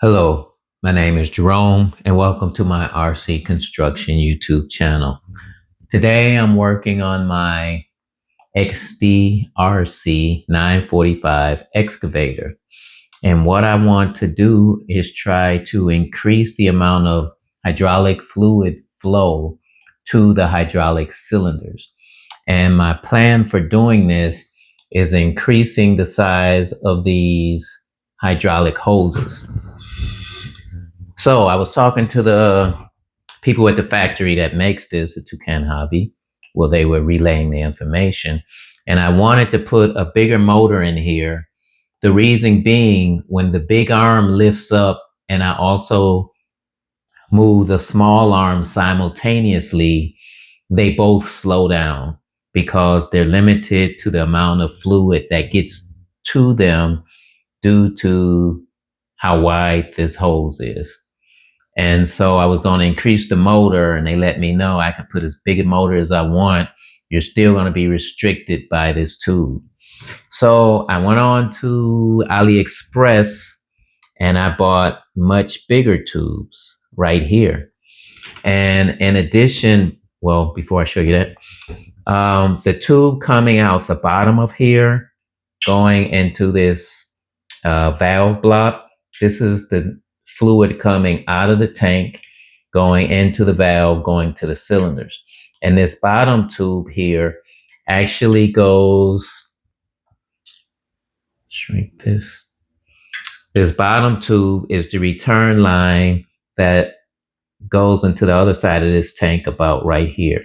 Hello, my name is Jerome and welcome to my RC Construction YouTube channel. Today I'm working on my XDRC 945 excavator. And what I want to do is try to increase the amount of hydraulic fluid flow to the hydraulic cylinders. And my plan for doing this is increasing the size of these hydraulic hoses. So I was talking to the people at the factory that makes this, the Toucan Hobby. Well, they were relaying the information. And I wanted to put a bigger motor in here. The reason being, when the big arm lifts up and I also move the small arm simultaneously, they both slow down because they're limited to the amount of fluid that gets to them due to how wide this hose is. And so I was going to increase the motor, and they let me know I can put as big a motor as I want. You're still going to be restricted by this tube. So I went on to AliExpress and I bought much bigger tubes right here. And in addition, well, before I show you that, the tube coming out the bottom of here, going into this valve block, this is the fluid coming out of the tank, going into the valve, going to the cylinders. And this bottom tube here actually goes, shrink this. This bottom tube is the return line that goes into the other side of this tank about right here.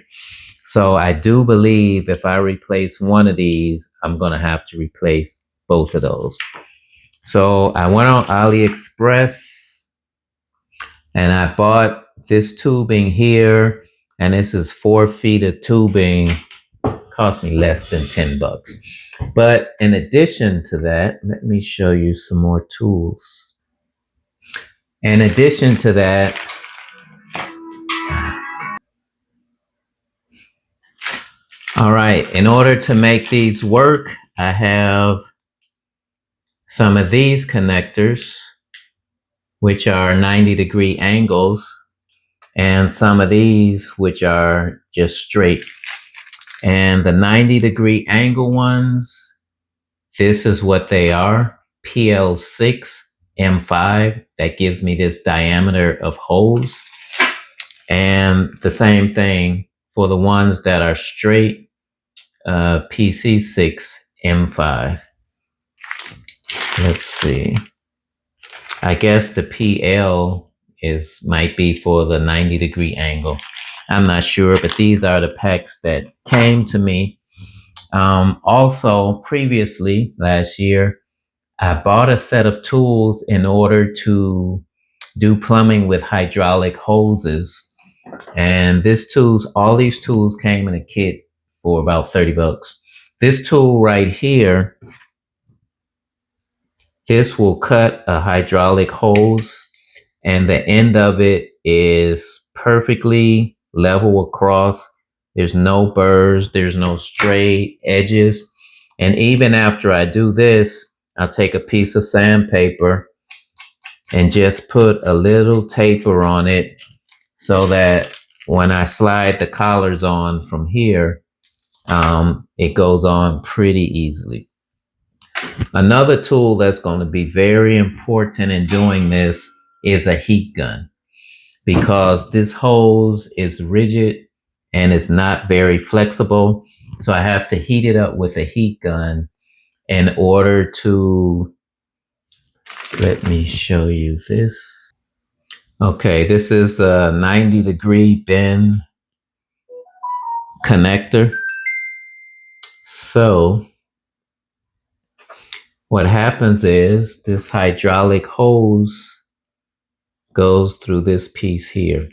So I do believe if I replace one of these, I'm going to have to replace both of those. So I went on AliExpress and I bought this tubing here, and this is 4 feet of tubing. Cost me less than $10. But in addition to that, let me show you some more tools. In addition to that, all right, in order to make these work, I have some of these connectors, which are 90-degree angles, and some of these, which are just straight. And the 90-degree angle ones, this is what they are, PL6-M5, that gives me this diameter of hose. And the same thing for the ones that are straight, PC6-M5. Let's see. I guess the PL might be for the 90-degree angle. I'm not sure, but these are the packs that came to me. Also, previously, last year, I bought a set of tools in order to do plumbing with hydraulic hoses. And all these tools came in a kit for about $30. This tool right here, this will cut a hydraulic hose, and the end of it is perfectly level across. There's no burrs, there's no stray edges. And even after I do this, I'll take a piece of sandpaper and just put a little taper on it so that when I slide the collars on from here, it goes on pretty easily. Another tool that's going to be very important in doing this is a heat gun, because this hose is rigid and it's not very flexible. So I have to heat it up with a heat gun in order to, let me show you this. Okay, this is the 90-degree bend connector. So what happens is this hydraulic hose goes through this piece here.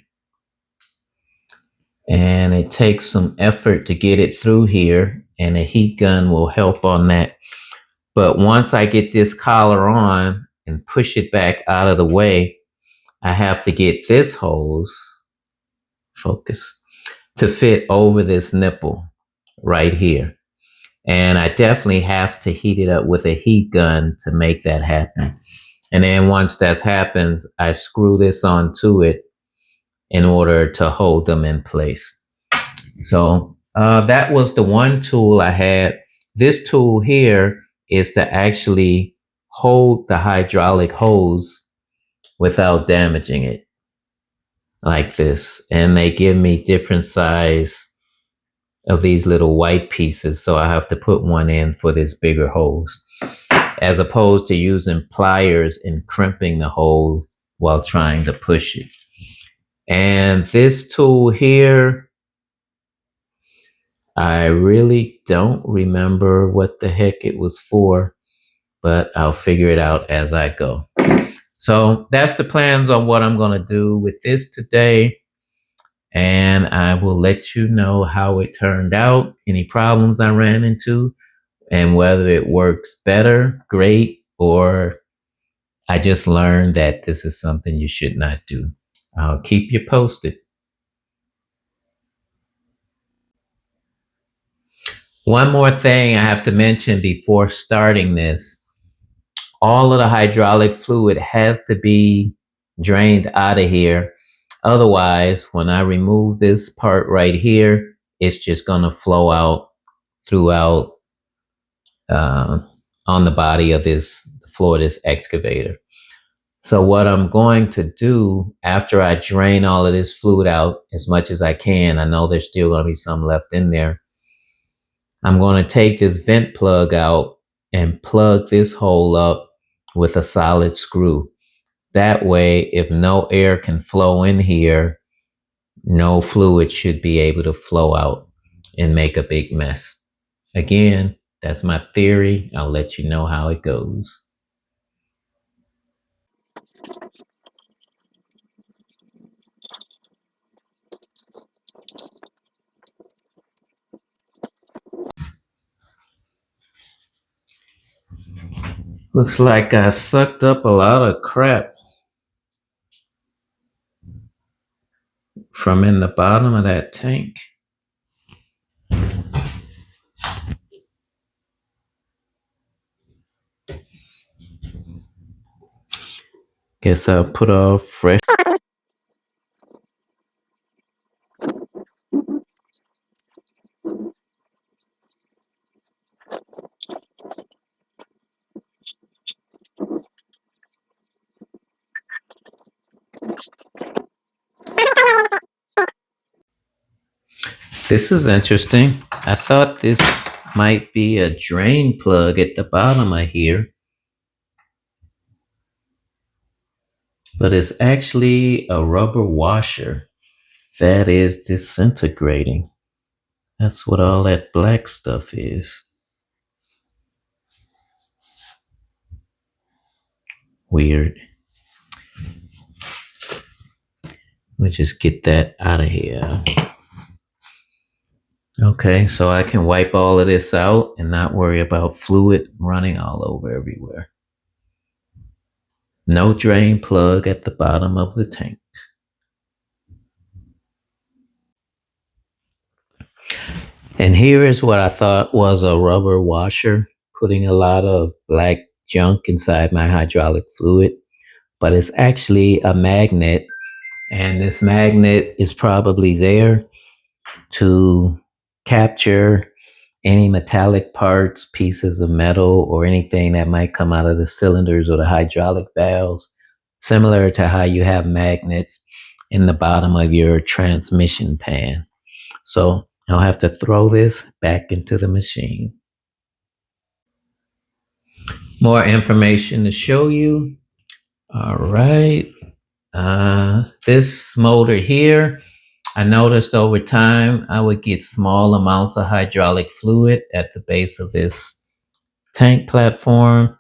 And it takes some effort to get it through here, and a heat gun will help on that. But once I get this collar on and push it back out of the way, I have to get this hose, focus, to fit over this nipple right here. And I definitely have to heat it up with a heat gun to make that happen. And then once that happens, I screw this onto it in order to hold them in place. So that was the one tool I had. This tool here is to actually hold the hydraulic hose without damaging it, like this. And they give me different size of these little white pieces, so I have to put one in for this bigger hose, as opposed to using pliers and crimping the hole while trying to push it. And this tool here, I really don't remember what the heck it was for, but I'll figure it out as I go. So that's the plans on what I'm going to do with this today. And I will let you know how it turned out, any problems I ran into, and whether it works better, great, or I just learned that this is something you should not do. I'll keep you posted. One more thing I have to mention before starting this. All of the hydraulic fluid has to be drained out of here. Otherwise, when I remove this part right here, it's just going to flow out throughout uh, on the body of this floor of this excavator. So what I'm going to do after I drain all of this fluid out as much as I can, I know there's still going to be some left in there. I'm going to take this vent plug out and plug this hole up with a solid screw. That way, if no air can flow in here, no fluid should be able to flow out and make a big mess. Again, that's my theory. I'll let you know how it goes. Looks like I sucked up a lot of crap from in the bottom of that tank. Guess I'll put a fresh. This is interesting. I thought this might be a drain plug at the bottom of here, but it's actually a rubber washer that is disintegrating. That's what all that black stuff is. Weird. Let me just get that out of here. Okay, so I can wipe all of this out and not worry about fluid running all over everywhere. No drain plug at the bottom of the tank. And here is what I thought was a rubber washer, putting a lot of black junk inside my hydraulic fluid, but it's actually a magnet, and this magnet is probably there to capture any metallic parts, pieces of metal, or anything that might come out of the cylinders or the hydraulic valves, similar to how you have magnets in the bottom of your transmission pan. So I'll have to throw this back into the machine. More information to show you. All right. This motor here, I noticed over time I would get small amounts of hydraulic fluid at the base of this tank platform.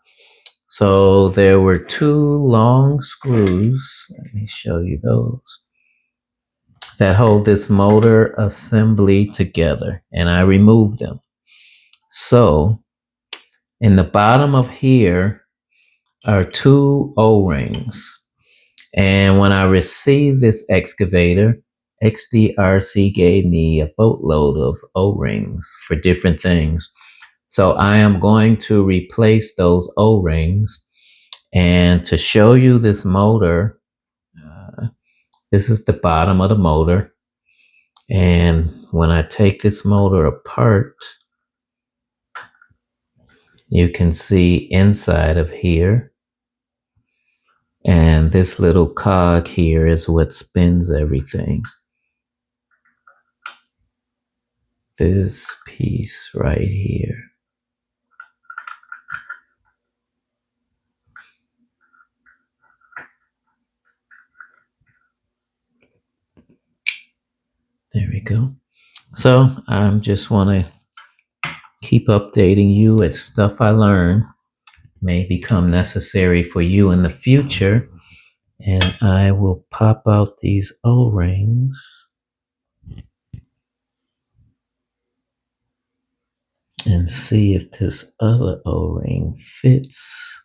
So there were two long screws. Let me show you those that hold this motor assembly together, and I removed them. So in the bottom of here are two O-rings. And when I received this excavator, XDRC gave me a boatload of O-rings for different things. So I am going to replace those O-rings, And to show you this motor, this is the bottom of the motor. And when I take this motor apart, you can see inside of here. And this little cog here is what spins everything. This piece right here. There we go. So I just want to keep updating you as stuff I learn may become necessary for you in the future. And I will pop out these O-rings. And see if this other O-ring fits.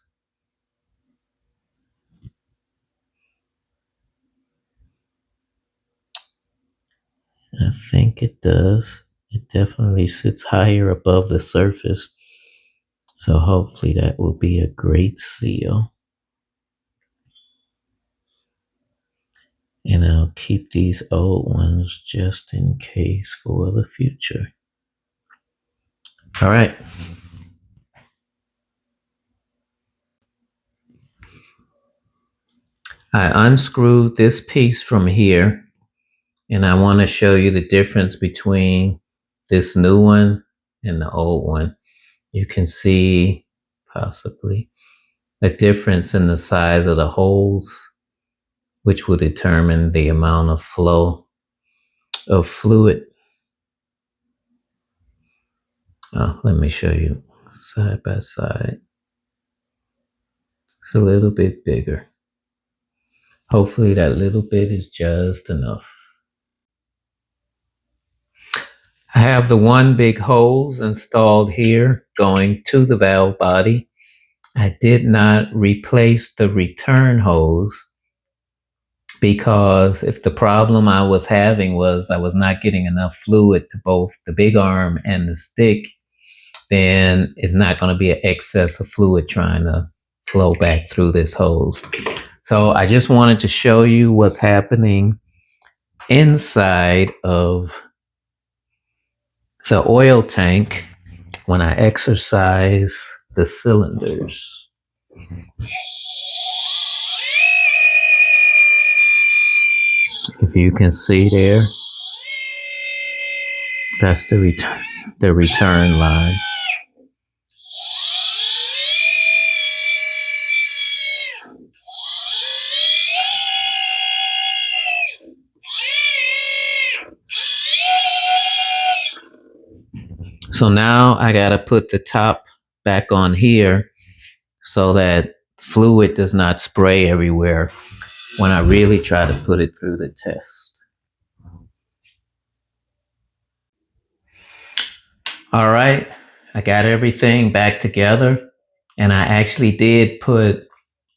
I think it does. It definitely sits higher above the surface. So hopefully that will be a great seal. And I'll keep these old ones just in case for the future. All right. I unscrewed this piece from here, and I want to show you the difference between this new one and the old one. You can see possibly a difference in the size of the holes, which will determine the amount of flow of fluid. Let me show you side by side. It's a little bit bigger. Hopefully that little bit is just enough. I have the one big hose installed here going to the valve body. I did not replace the return hose because if the problem I was having was I was not getting enough fluid to both the big arm and the stick, then it's not going to be an excess of fluid trying to flow back through this hose. So I just wanted to show you what's happening inside of the oil tank when I exercise the cylinders. If you can see there, that's the return line. So now I gotta put the top back on here so that fluid does not spray everywhere when I really try to put it through the test. All right, I got everything back together, and I actually did put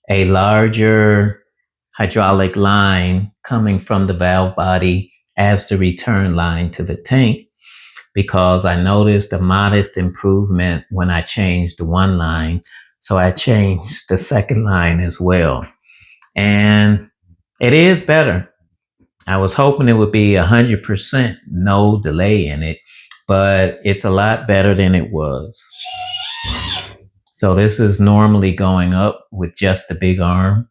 a larger hydraulic line coming from the valve body as the return line to the tank, because I noticed a modest improvement when I changed the one line. So I changed the second line as well. And it is better. I was hoping it would be 100% no delay in it, but it's a lot better than it was. So this is normally going up with just the big arm.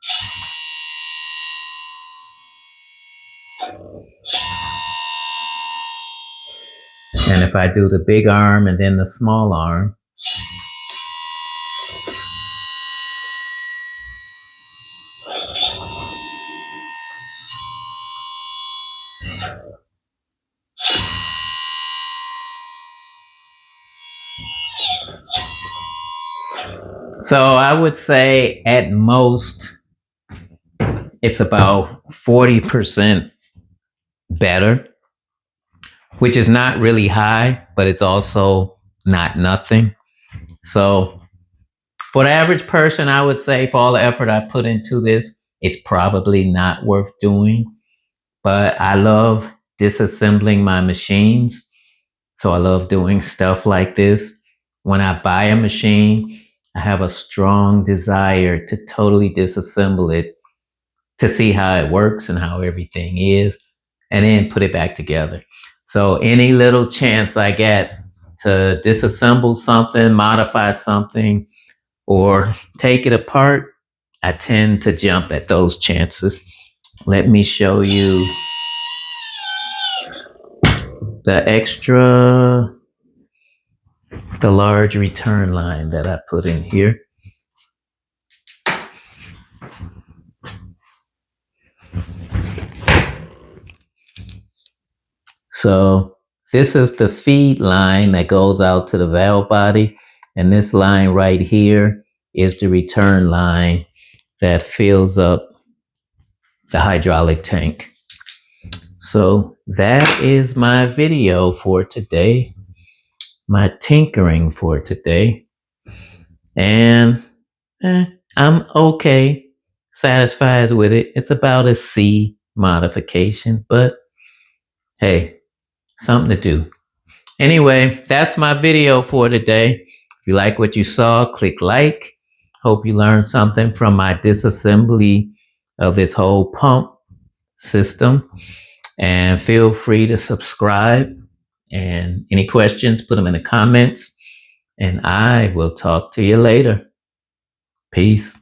And if I do the big arm and then the small arm, so I would say at most it's about 40% better, which is not really high, but it's also not nothing. So for the average person, I would say for all the effort I put into this, it's probably not worth doing. But I love disassembling my machines. So I love doing stuff like this. When I buy a machine, I have a strong desire to totally disassemble it to see how it works and how everything is, and then put it back together. So any little chance I get to disassemble something, modify something, or take it apart, I tend to jump at those chances. Let me show you the large return line that I put in here. So this is the feed line that goes out to the valve body, and this line right here is the return line that fills up the hydraulic tank. So that is my video for today, my tinkering for today. And I'm okay, satisfied with it. It's about a C modification, but hey, something to do. Anyway, that's my video for today. If you like what you saw, click like. Hope you learned something from my disassembly of this whole pump system. And feel free to subscribe. And any questions, put them in the comments. And I will talk to you later. Peace.